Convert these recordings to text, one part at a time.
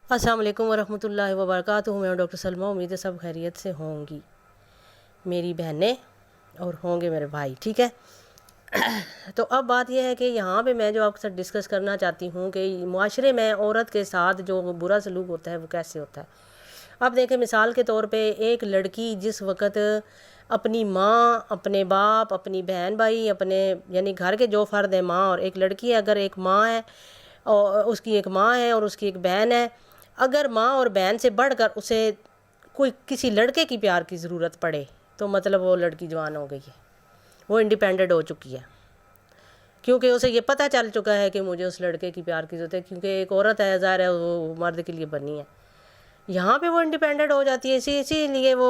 السلام علیکم ورحمۃ اللہ وبرکاتہ. میں ہوں ڈاکٹر سلمہ. امید ہے سب خیریت سے ہوں گی میری بہنیں اور ہوں گے میرے بھائی. ٹھیک ہے، تو اب بات یہ ہے کہ یہاں پہ میں جو آپ کے ساتھ ڈسکس کرنا چاہتی ہوں کہ معاشرے میں عورت کے ساتھ جو برا سلوک ہوتا ہے وہ کیسے ہوتا ہے. اب دیکھیں، مثال کے طور پہ ایک لڑکی جس وقت اپنی ماں، اپنے باپ، اپنی بہن بھائی، اپنے یعنی گھر کے جو فرد ہیں، ماں اور ایک لڑکی ہے، اگر ایک ماں ہے اور اس کی ایک ماں ہے اور اس کی ایک بہن ہے، اگر ماں اور بہن سے بڑھ کر اسے کوئی کسی لڑکے کی پیار کی ضرورت پڑے تو مطلب وہ لڑکی جوان ہو گئی ہے، وہ انڈیپینڈنٹ ہو چکی ہے، کیونکہ اسے یہ پتہ چل چکا ہے کہ مجھے اس لڑکے کی پیار کی ضرورت ہے، کیونکہ ایک عورت ہے، ظاہر ہے وہ مرد کے لیے بنی ہے. یہاں پہ وہ انڈیپینڈنٹ ہو جاتی ہے. اسی لیے وہ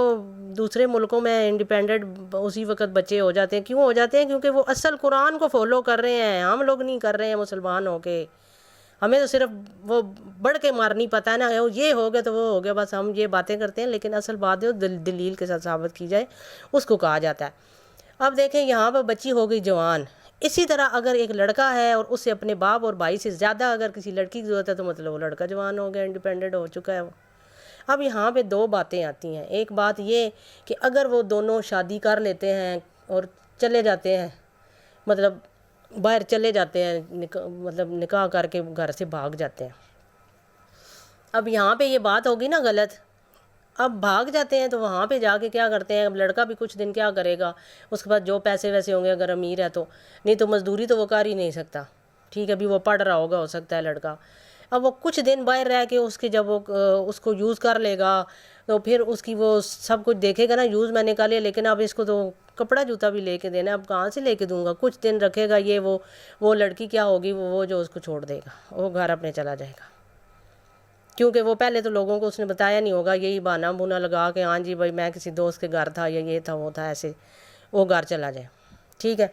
دوسرے ملکوں میں انڈیپینڈنٹ اسی وقت بچے ہو جاتے ہیں. کیوں ہو جاتے ہیں؟ کیونکہ وہ اصل قرآن کو فالو کر رہے ہیں. ہم لوگ نہیں کر رہے ہیں مسلمان ہو کے. ہمیں تو صرف وہ بڑھ کے مارنی پتہ ہے نا، یہ ہو گیا تو وہ ہو گیا، بس ہم یہ باتیں کرتے ہیں، لیکن اصل بات ہے دلیل کے ساتھ ثابت کی جائے اس کو کہا جاتا ہے. اب دیکھیں، یہاں پر بچی ہو گئی جوان. اسی طرح اگر ایک لڑکا ہے اور اس سے اپنے باپ اور بھائی سے زیادہ اگر کسی لڑکی کی ضرورت ہے تو مطلب وہ لڑکا جوان ہو گیا، انڈیپینڈنٹ ہو چکا ہے وہ. اب یہاں پہ دو باتیں آتی ہیں. ایک بات یہ کہ اگر وہ دونوں شادی کر لیتے ہیں اور چلے جاتے ہیں، مطلب باہر چلے جاتے ہیں، مطلب نکاح کر کے گھر سے بھاگ جاتے ہیں. اب یہاں پہ یہ بات ہوگی نا غلط. اب بھاگ جاتے ہیں تو وہاں پہ جا کے کیا کرتے ہیں؟ اب لڑکا بھی کچھ دن کیا کرے گا، اس کے بعد جو پیسے ویسے ہوں گے اگر امیر ہے تو، نہیں تو مزدوری تو وہ کر ہی نہیں سکتا. ٹھیک ہے، ابھی وہ پڑھ رہا ہوگا، ہو سکتا ہے لڑکا. اب وہ کچھ دن باہر رہ کے اس کے جب وہ اس کو یوز کر لے گا تو پھر اس کی وہ سب کچھ دیکھے گا نا. یوز میں نے کر لیا، لیکن اب اس کو تو کپڑا جوتا بھی لے کے دینا ہے، اب کہاں سے لے کے دوں گا؟ کچھ دن رکھے گا یہ وہ لڑکی کیا ہوگی، وہ جو اس کو چھوڑ دے گا، وہ گھر اپنے چلا جائے گا. کیونکہ وہ پہلے تو لوگوں کو اس نے بتایا نہیں ہوگا، یہی بہانہ بونا لگا کے ہاں جی بھائی میں کسی دوست کے گھر تھا یا یہ تھا وہ تھا، ایسے وہ گھر چلا جائے. ٹھیک ہے.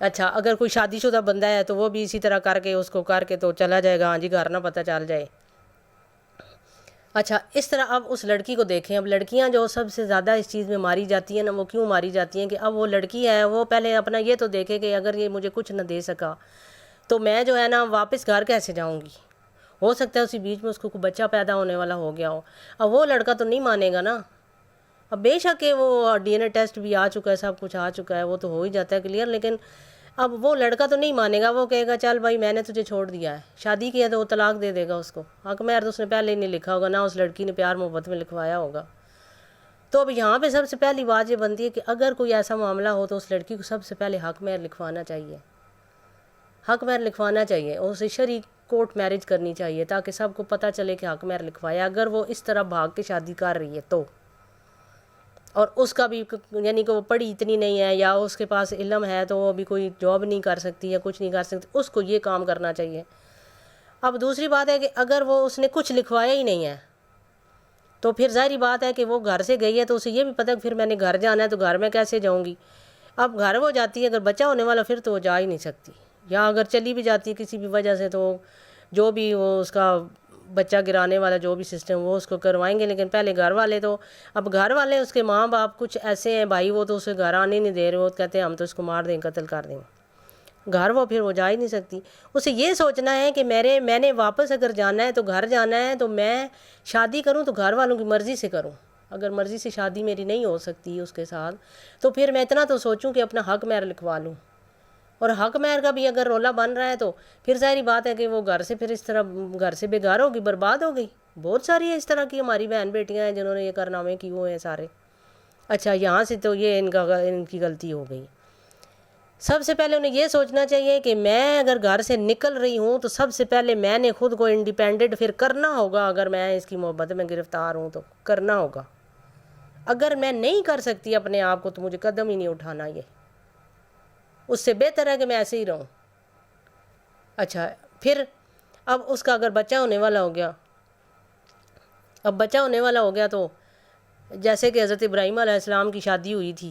اچھا، اگر کوئی شادی شدہ بندہ ہے تو وہ بھی اسی طرح کر کے اس کو کر کے تو چلا جائے گا، ہاں جی گھر نہ پتہ چل جائے. اچھا، اس طرح اب اس لڑکی کو دیکھیں. اب لڑکیاں جو سب سے زیادہ اس چیز میں ماری جاتی ہیں نا، وہ کیوں ماری جاتی ہیں کہ اب وہ لڑکی ہے، وہ پہلے اپنا یہ تو دیکھے کہ اگر یہ مجھے کچھ نہ دے سکا تو میں جو ہے نا واپس گھر کیسے جاؤں گی. ہو سکتا ہے اسی بیچ میں اس کو کوئی بچہ پیدا ہونے والا ہو گیا ہو. اب وہ لڑکا تو نہیں مانے گا نا. اب بے شک کہ وہ ڈی این اے ٹیسٹ بھی آ چکا ہے، سب کچھ آ چکا ہے، وہ تو ہو ہی جاتا ہے کلیئر، لیکن اب وہ لڑکا تو نہیں مانے گا. وہ کہے گا چل بھائی میں نے تجھے چھوڑ دیا ہے، شادی کی ہے تو وہ طلاق دے دے گا اس کو. حق مہر تو اس نے پہلے ہی نہیں لکھا ہوگا، نہ اس لڑکی نے پیار محبت میں لکھوایا ہوگا. تو اب یہاں پہ سب سے پہلی بات یہ بنتی ہے کہ اگر کوئی ایسا معاملہ ہو تو اس لڑکی کو سب سے پہلے حق مہر لکھوانا چاہیے. حق مہر لکھوانا چاہیے، اسے شرعی کورٹ میرج کرنی چاہیے تاکہ سب کو پتہ چلے کہ حق مہر لکھوایا. اگر وہ اس طرح بھاگ کے شادی کر رہی ہے تو، اور اس کا بھی یعنی کہ وہ پڑھی اتنی نہیں ہے یا اس کے پاس علم ہے تو وہ بھی کوئی جاب نہیں کر سکتی یا کچھ نہیں کر سکتی، اس کو یہ کام کرنا چاہیے. اب دوسری بات ہے کہ اگر وہ اس نے کچھ لکھوایا ہی نہیں ہے تو پھر ظاہری بات ہے کہ وہ گھر سے گئی ہے تو اسے یہ بھی پتہ کہ پھر میں نے گھر جانا ہے تو گھر میں کیسے جاؤں گی. اب گھر وہ جاتی ہے، اگر بچہ ہونے والا پھر تو وہ جا ہی نہیں سکتی، یا اگر چلی بھی جاتی ہے کسی بھی وجہ سے تو جو بھی وہ اس کا بچہ گرانے والا جو بھی سسٹم وہ اس کو کروائیں گے. لیکن پہلے گھر والے تو، اب گھر والے اس کے ماں باپ کچھ ایسے ہیں بھائی، وہ تو اسے گھر آنے نہیں دے رہے، وہ کہتے ہیں ہم تو اس کو مار دیں، قتل کر دیں. گھر وہ پھر وہ جا ہی نہیں سکتی. اسے یہ سوچنا ہے کہ میں نے واپس اگر جانا ہے تو گھر جانا ہے تو میں شادی کروں تو گھر والوں کی مرضی سے کروں. اگر مرضی سے شادی میری نہیں ہو سکتی اس کے ساتھ تو پھر میں اتنا تو سوچوں کہ اپنا حق مہر لکھوا لوں. اور حق مہر کا بھی اگر رولا بن رہا ہے تو پھر ظاہری بات ہے کہ وہ گھر سے پھر اس طرح گھر سے بیگار ہوگی، برباد ہو گئی. بہت ساری ہے اس طرح کی ہماری بہن بیٹیاں ہیں جنہوں نے یہ کارنامے کی ہوئے ہیں سارے. اچھا، یہاں سے تو یہ ان کی غلطی ہو گئی. سب سے پہلے انہیں یہ سوچنا چاہیے کہ میں اگر گھر سے نکل رہی ہوں تو سب سے پہلے میں نے خود کو انڈیپینڈنٹ پھر کرنا ہوگا. اگر میں اس کی محبت میں گرفتار ہوں تو کرنا ہوگا. اگر میں نہیں کر سکتی اپنے آپ کو تو مجھے قدم ہی نہیں اٹھانا. یہ اس سے بہتر ہے کہ میں ایسے ہی رہوں. اچھا، پھر اب اس کا اگر بچہ ہونے والا ہو گیا، اب بچہ ہونے والا ہو گیا تو جیسے کہ حضرت ابراہیم علیہ السلام کی شادی ہوئی تھی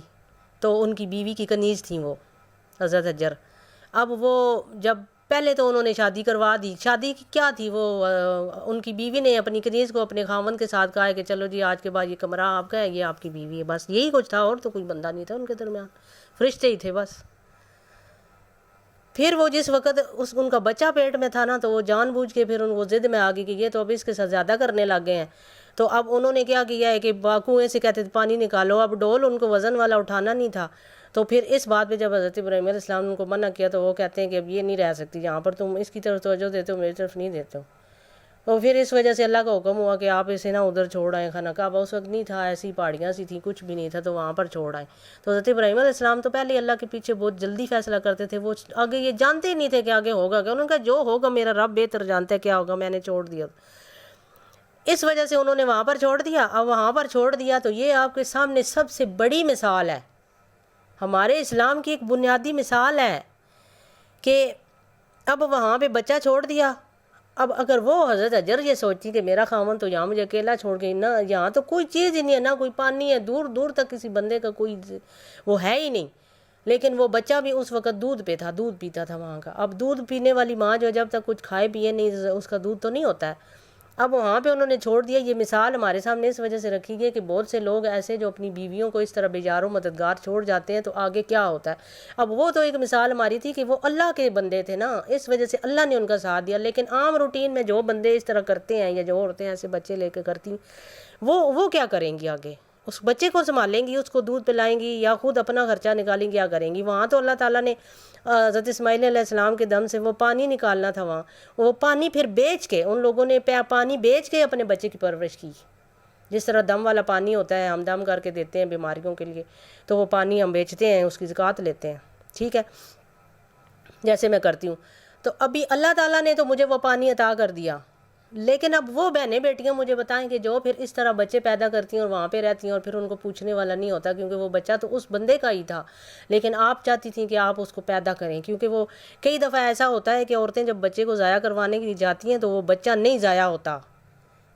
تو ان کی بیوی کی کنیز تھیں وہ حضرت حجر. اب وہ جب پہلے تو انہوں نے شادی کروا دی. شادی کی کیا تھی؟ وہ ان کی بیوی نے اپنی کنیز کو اپنے خاوند کے ساتھ کہا ہے کہ چلو جی آج کے بعد یہ کمرہ آپ کا ہے، یہ آپ کی بیوی ہے. بس یہی کچھ تھا، اور تو کوئی بندہ نہیں تھا ان کے درمیان، فرشتے ہی تھے بس. پھر وہ جس وقت ان کا بچہ پیٹ میں تھا نا، تو وہ جان بوجھ کے پھر ان وہ ضد میں آ گئی کہ یہ تو اب اس کے ساتھ زیادہ کرنے لگ گئے ہیں. تو اب انہوں نے کیا کیا ہے کہ کنویں سے کہتے تھے پانی نکالو. اب ڈول ان کو وزن والا اٹھانا نہیں تھا. تو پھر اس بات پہ جب حضرت ابراہیم علیہ السلام نے ان کو منع کیا تو وہ کہتے ہیں کہ اب یہ نہیں رہ سکتی یہاں پر، تم اس کی طرف توجہ دیتے ہو میری طرف نہیں دیتے ہو. تو پھر اس وجہ سے اللہ کا حکم ہوا کہ آپ اسے نہ ادھر چھوڑ آئیں. خانہ کعبہ اس وقت نہیں تھا، ایسی پہاڑیاں سی تھیں، کچھ بھی نہیں تھا، تو وہاں پر چھوڑ آئیں. تو حضرت ابراہیم علیہ السلام تو پہلے اللہ کے پیچھے بہت جلدی فیصلہ کرتے تھے. وہ آگے یہ جانتے ہی نہیں تھے کہ آگے ہوگا کیا. انہوں نے کہا جو ہوگا میرا رب بہتر جانتا ہے کیا ہوگا، میں نے چھوڑ دیا. اس وجہ سے انہوں نے وہاں پر چھوڑ دیا. اب وہاں پر چھوڑ دیا تو یہ آپ کے سامنے سب سے بڑی مثال ہے، ہمارے اسلام کی ایک بنیادی مثال ہے کہ اب وہاں پہ بچہ چھوڑ دیا. اب اگر وہ حضرت حجر یہ سوچتی کہ میرا خاوند تو یہاں مجھے اکیلا چھوڑ کے، نہ یہاں تو کوئی چیز ہی نہیں ہے، نہ کوئی پانی ہے، دور دور تک کسی بندے کا کوئی وہ ہے ہی نہیں. لیکن وہ بچہ بھی اس وقت دودھ پہ تھا، دودھ پیتا تھا وہاں کا. اب دودھ پینے والی ماں جو جب تک کچھ کھائے پیے نہیں اس کا دودھ تو نہیں ہوتا ہے. اب وہاں پہ انہوں نے چھوڑ دیا. یہ مثال ہمارے سامنے اس وجہ سے رکھی گئی کہ بہت سے لوگ ایسے جو اپنی بیویوں کو اس طرح بیجار و مددگار چھوڑ جاتے ہیں تو آگے کیا ہوتا ہے. اب وہ تو ایک مثال ہماری تھی کہ وہ اللہ کے بندے تھے نا، اس وجہ سے اللہ نے ان کا ساتھ دیا. لیکن عام روٹین میں جو بندے اس طرح کرتے ہیں یا جو عورتیں ایسے بچے لے کے کرتی وہ کیا کریں گی آگے؟ اس بچے کو سنبھالیں گی، اس کو دودھ پلائیں گی یا خود اپنا خرچہ نکالیں گی، کیا کریں گی؟ وہاں تو اللہ تعالیٰ نے حضرت اسماعیل علیہ السلام کے دم سے وہ پانی نکالنا تھا. وہاں وہ پانی پھر بیچ کے ان لوگوں نے پانی بیچ کے اپنے بچے کی پرورش کی. جس طرح دم والا پانی ہوتا ہے، ہم دم کر کے دیتے ہیں بیماریوں کے لیے، تو وہ پانی ہم بیچتے ہیں، اس کی زکوٰۃ لیتے ہیں. ٹھیک ہے، جیسے میں کرتی ہوں. تو ابھی اللہ تعالیٰ نے تو مجھے وہ پانی عطا کر دیا. لیکن اب وہ بہنیں بیٹیاں مجھے بتائیں کہ جو پھر اس طرح بچے پیدا کرتی ہیں اور وہاں پہ رہتی ہیں اور پھر ان کو پوچھنے والا نہیں ہوتا، کیونکہ وہ بچہ تو اس بندے کا ہی تھا، لیکن آپ چاہتی تھیں کہ آپ اس کو پیدا کریں. کیونکہ وہ کئی دفعہ ایسا ہوتا ہے کہ عورتیں جب بچے کو ضائع کروانے کے لیے جاتی ہیں تو وہ بچہ نہیں ضائع ہوتا،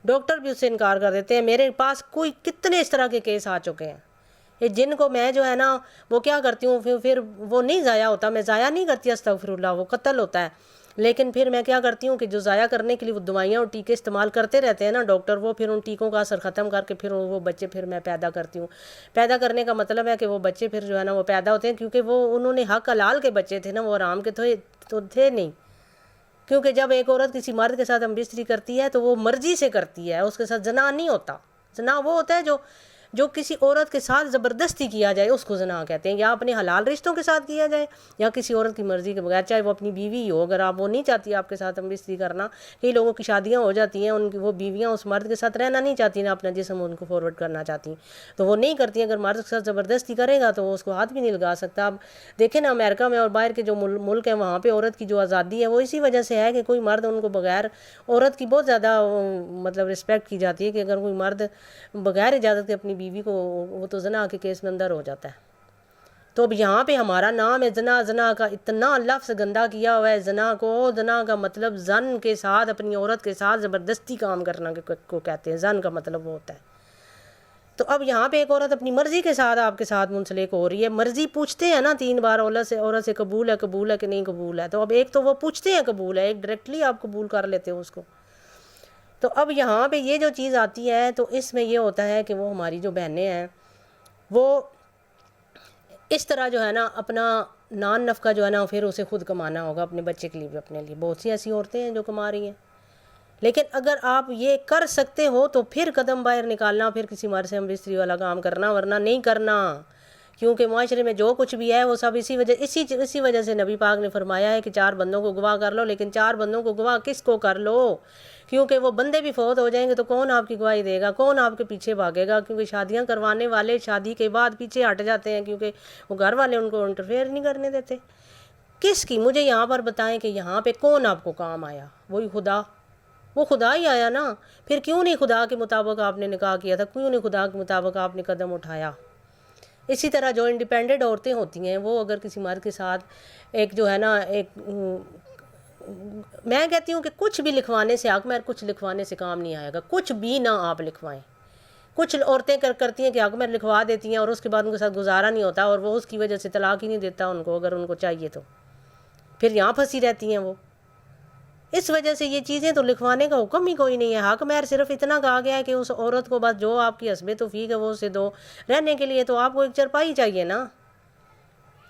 ڈاکٹر بھی اس سے انکار کر دیتے ہیں. میرے پاس کوئی کتنے اس طرح کے کیس آ چکے ہیں جن کو میں جو ہے نا وہ کیا کرتی ہوں، پھر وہ نہیں ضائع ہوتا. میں ضائع نہیں کرتی، استغفر اللہ، وہ قتل ہوتا ہے. لیکن پھر میں کیا کرتی ہوں کہ جو ضائع کرنے کے لیے وہ دوائیاں اور ٹیکے استعمال کرتے رہتے ہیں نا ڈاکٹر، وہ پھر ان ٹیکوں کا اثر ختم کر کے پھر وہ بچے پھر میں پیدا کرتی ہوں. پیدا کرنے کا مطلب ہے کہ وہ بچے پھر جو ہے نا وہ پیدا ہوتے ہیں، کیونکہ وہ انہوں نے حق حلال کے بچے تھے نا، وہ حرام کے تو تھے نہیں. کیونکہ جب ایک عورت کسی مرد کے ساتھ ہم بستری کرتی ہے تو وہ مرضی سے کرتی ہے، اس کے ساتھ زنا نہیں ہوتا. زنا وہ ہوتا ہے جو کسی عورت کے ساتھ زبردستی کیا جائے، اس کو زنا کہتے ہیں. یا اپنے حلال رشتوں کے ساتھ کیا جائے یا کسی عورت کی مرضی کے بغیر، چاہے وہ اپنی بیوی ہو. اگر آپ وہ نہیں چاہتی آپ کے ساتھ ہم بستری کرنا، کئی لوگوں کی شادیاں ہو جاتی ہیں، ان کی وہ بیویاں اس مرد کے ساتھ رہنا نہیں چاہتی، نہ اپنا جسم ان کو فارورڈ کرنا چاہتی، تو وہ نہیں کرتی. اگر مرد کے ساتھ زبردستی کرے گا تو وہ اس کو ہاتھ بھی نہیں لگا سکتا. آپ دیکھیں نا امریکہ میں اور باہر کے جو ملک ہیں وہاں پہ عورت کی جو آزادی ہے وہ اسی وجہ سے ہے کہ کوئی مرد ان کو بغیر، عورت کی بہت زیادہ مطلب رسپیکٹ کی جاتی ہے کہ اگر کوئی مرد بغیر اجازت کے اپنی بیوی کو، وہ تو زنا کے کیس میں اندر ہو جاتا ہے. تو اب یہاں پہ ہمارا نام ہے زنا. زنا کا اتنا لفظ گندا کیا ہوا ہے. زنا کا مطلب زن کے ساتھ، اپنی عورت کے ساتھ زبردستی کام کرنا کو کہتے ہیں. زن کا مطلب وہ ہوتا ہے. تو اب یہاں پہ ایک عورت اپنی مرضی کے ساتھ آپ کے ساتھ منسلک ہو رہی ہے. مرضی پوچھتے ہیں نا 3 بار عورت سے قبول ہے کہ نہیں قبول ہے. تو اب ایک تو وہ پوچھتے ہیں قبول ہے، ایک ڈائریکٹلی آپ قبول کر لیتے ہو اس کو. تو اب یہاں پہ یہ جو چیز آتی ہے تو اس میں یہ ہوتا ہے کہ وہ ہماری جو بہنیں ہیں وہ اس طرح جو ہے نا اپنا نان نفقہ جو ہے نا پھر اسے خود کمانا ہوگا اپنے بچے کے لیے بھی، اپنے لیے. بہت سی ایسی عورتیں ہیں جو کما رہی ہیں. لیکن اگر آپ یہ کر سکتے ہو تو پھر قدم باہر نکالنا، پھر کسی مرد سے ہم بستری والا کام کرنا، ورنہ نہیں کرنا. کیونکہ معاشرے میں جو کچھ بھی ہے وہ سب اسی وجہ سے نبی پاک نے فرمایا ہے کہ 4 بندوں کو گواہ کر لو. لیکن 4 بندوں کو گواہ کس کو کر لو؟ کیونکہ وہ بندے بھی فوت ہو جائیں گے تو کون آپ کی گواہی دے گا، کون آپ کے پیچھے بھاگے گا؟ کیونکہ شادیاں کروانے والے شادی کے بعد پیچھے ہٹ جاتے ہیں، کیونکہ وہ گھر والے ان کو انٹرفیئر نہیں کرنے دیتے. کس کی؟ مجھے یہاں پر بتائیں کہ یہاں پہ کون آپ کو کام آیا؟ وہی خدا. وہ خدا ہی آیا نا. پھر کیوں نہیں خدا کے مطابق آپ نے نکاح کیا تھا؟ کیوں نہیں خدا کے مطابق آپ نے قدم اٹھایا؟ اسی طرح جو انڈیپینڈنٹ عورتیں ہوتی ہیں وہ اگر کسی مرد کے ساتھ ایک جو ہے نا ایک، میں کہتی ہوں کہ کچھ بھی لکھوانے سے حق مہر کچھ لکھوانے سے کام نہیں آئے گا. کچھ بھی نہ آپ لکھوائیں. کچھ عورتیں کرتی ہیں کہ حق مہر لکھوا دیتی ہیں اور اس کے بعد ان کے ساتھ گزارا نہیں ہوتا اور وہ اس کی وجہ سے طلاق ہی نہیں دیتا ان کو اگر ان کو چاہیے تو. پھر یہاں پھنسی رہتی ہیں وہ. اس وجہ سے یہ چیزیں تو لکھوانے کا حکم ہی کوئی نہیں ہے. حق مہر صرف اتنا کہا گیا ہے کہ اس عورت کو بس جو آپ کی حسب توفیق ہے وہ اسے دو. رہنے کے لیے تو آپ کو ایک چرپائی چاہیے نا.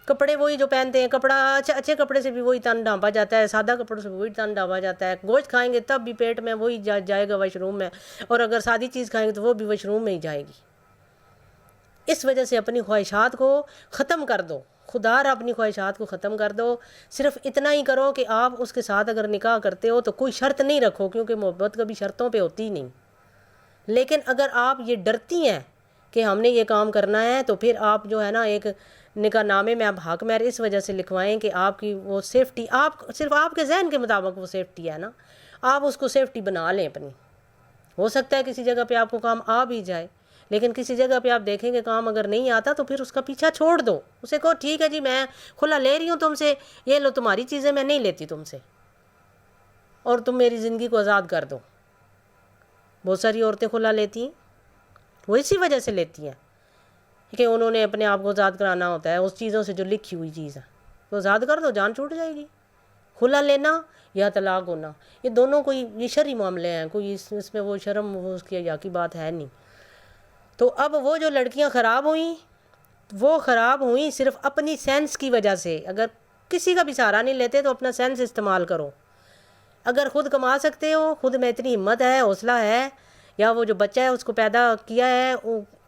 کپڑے وہی جو پہنتے ہیں، کپڑا اچھے کپڑے سے بھی وہی تن ڈھانپا جاتا ہے، سادہ کپڑوں سے بھی وہی تن ڈھانپا جاتا ہے، گوشت کھائیں گے تب بھی پیٹ میں وہی جائے گا واش روم میں، اور اگر سادی چیز کھائیں گے تو وہ بھی واش روم میں ہی جائے گی۔ اس وجہ سے اپنی خواہشات کو ختم کر دو، خدا را اپنی خواہشات کو ختم کر دو۔ صرف اتنا ہی کرو کہ آپ اس کے ساتھ اگر نکاح کرتے ہو تو کوئی شرط نہیں رکھو، کیونکہ محبت کبھی شرطوں پہ ہوتی ہی نہیں۔ لیکن اگر آپ یہ ڈرتی ہیں کہ ہم نے یہ کام کرنا ہے تو پھر آپ جو ہے نا ایک نکاح نامے میں آپ حق مہر اس وجہ سے لکھوائیں کہ آپ کی وہ سیفٹی، آپ صرف آپ کے ذہن کے مطابق وہ سیفٹی ہے نا، آپ اس کو سیفٹی بنا لیں اپنی۔ ہو سکتا ہے کسی جگہ پہ آپ کو کام آ بھی جائے، لیکن کسی جگہ پہ آپ دیکھیں کہ کام اگر نہیں آتا تو پھر اس کا پیچھا چھوڑ دو، اسے کہو ٹھیک ہے جی میں کھلا لے رہی ہوں تم سے، یہ لو تمہاری چیزیں، میں نہیں لیتی تم سے، اور تم میری زندگی کو آزاد کر دو۔ بہت ساری عورتیں کھلا لیتی ہیں، وہ اسی وجہ سے لیتی ہیں کہ انہوں نے اپنے آپ کو آزاد کرانا ہوتا ہے اس چیزوں سے جو لکھی ہوئی چیز ہے، تو آزاد کر دو، جان چھوٹ جائے گی۔ کھلا لینا یا طلاق ہونا، یہ دونوں کوئی یہ شرعی معاملے ہیں، کوئی اس میں وہ شرم وہ اس کی حیا کی بات ہے نہیں۔ تو اب وہ جو لڑکیاں خراب ہوئیں، وہ خراب ہوئیں صرف اپنی سینس کی وجہ سے۔ اگر کسی کا بھی سہارا نہیں لیتے تو اپنا سینس استعمال کرو۔ اگر خود کما سکتے ہو، خود میں اتنی ہمت ہے، حوصلہ ہے، یا وہ جو بچہ ہے اس کو پیدا کیا ہے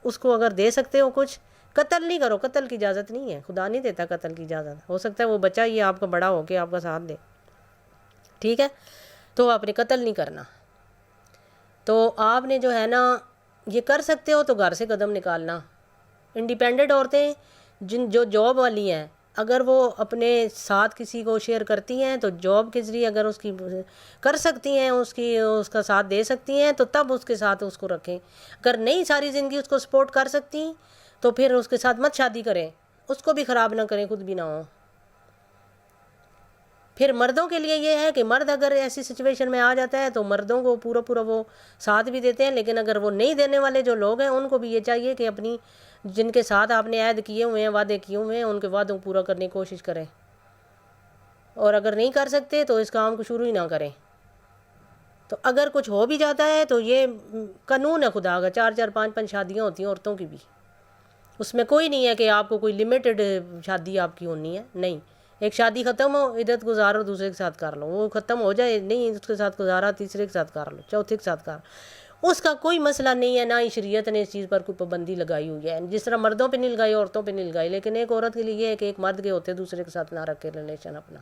اس کو اگر دے سکتے ہو کچھ، قتل نہیں کرو، قتل کی اجازت نہیں ہے، خدا نہیں دیتا قتل کی اجازت۔ ہو سکتا ہے وہ بچہ یہ آپ کا بڑا ہو کے آپ کا ساتھ دے، ٹھیک ہے، تو آپ نے قتل نہیں کرنا۔ تو آپ نے جو ہے نا یہ کر سکتے ہو تو گھر سے قدم نکالنا۔ انڈیپینڈنٹ عورتیں جو جاب والی ہیں، اگر وہ اپنے ساتھ کسی کو شیئر کرتی ہیں تو جاب کے ذریعے اگر اس کی کر سکتی ہیں، اس کا ساتھ دے سکتی ہیں تو تب اس کے ساتھ اس کو رکھیں۔ اگر نہیں ساری زندگی اس کو سپورٹ کر سکتی تو پھر اس کے ساتھ مت شادی کریں، اس کو بھی خراب نہ کریں، خود بھی نہ ہوں۔ پھر مردوں کے لیے یہ ہے کہ مرد اگر ایسی سچویشن میں آ جاتا ہے تو مردوں کو پورا وہ ساتھ بھی دیتے ہیں، لیکن اگر وہ نہیں دینے والے جو لوگ ہیں ان کو بھی یہ چاہیے کہ اپنی جن کے ساتھ آپ نے عہد کیے ہوئے ہیں، وعدے کیے ہوئے ہیں، ان کے وعدوں کو پورا کرنے کی کوشش کریں، اور اگر نہیں کر سکتے تو اس کام کو شروع ہی نہ کریں۔ تو اگر کچھ ہو بھی جاتا ہے تو یہ قانون ہے خدا کا، 4 5 شادیاں ہوتی ہیں عورتوں کی بھی، اس میں کوئی نہیں ہے کہ آپ کو کوئی لمیٹڈ شادی آپ کی ہونی ہے، نہیں۔ ایک شادی ختم ہو، عدت گزارو، دوسرے کے ساتھ کر لو، وہ ختم ہو جائے، نہیں اس کے ساتھ گزارا، تیسرے کے ساتھ کر لو، چوتھے کے ساتھ کر لو، اس کا کوئی مسئلہ نہیں ہے، نہ ہی شریعت نے اس چیز پر کوئی پابندی لگائی ہوئی ہے، جس طرح مردوں پہ نہیں لگائی عورتوں پہ نہیں لگائی۔ لیکن ایک عورت کے لیے یہ ہے کہ ایک مرد کے ہوتے دوسرے کے ساتھ نہ رکھے ریلیشن اپنا،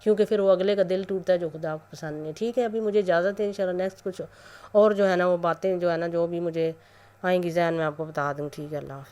کیونکہ پھر وہ اگلے کا دل ٹوٹتا ہے جو خدا کو پسند نہیں۔ ٹھیک ہے، ابھی مجھے اجازت ہے، انشاءاللہ نیکسٹ کچھ اور جو ہے نا وہ باتیں جو ہے نا جو بھی مجھے آئیں گی ذہن میں آپ کو بتا دوں۔ ٹھیک ہے، اللہ حافظ۔